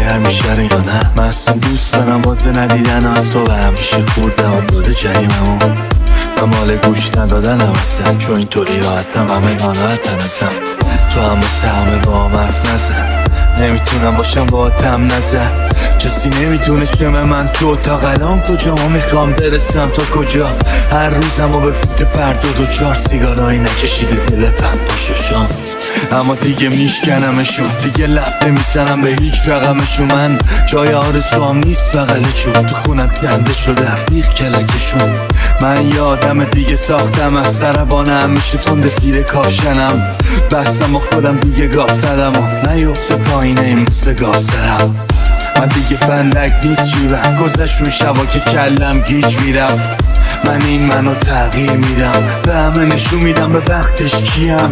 همیشه رو یا نه. من اصلا دوست دارم واسه ندیدن از تو و همیشه خوردم داده جریممو. من مال گوش ندادنم اصلا، چون اینطوری راحتم همه ناراحتن ازم. تو هم مثل همه با هم حرف نزن، نمیتونم باشم با تم نزن. کسی نمیتونه شمه من تو تا الان کجا ما میخوام برسم تا کجا. هر روزم و به فکر فردا دو چار سیگارایی نکشیده دلتم پاششام. اما دیگه میشکنمشون، دیگه لب نمیزنم به هیچ رقمشون. من جای آرزو هم نیست بغل چون تو خونم کنده شده بیخ کلکشون. من یادم دیگه ساختم از سربانه همیشه تند زیر کافشنم. بستم و خودم دیگه گاف ندم و نیفته پایینه این مثل گاف سرم. من دیگه فندک نیست جیبم، گذشت روی شبا که کلم گیج میرفت. من این منو تغییر میدم، به همه نشون میدم به وقتش کیم.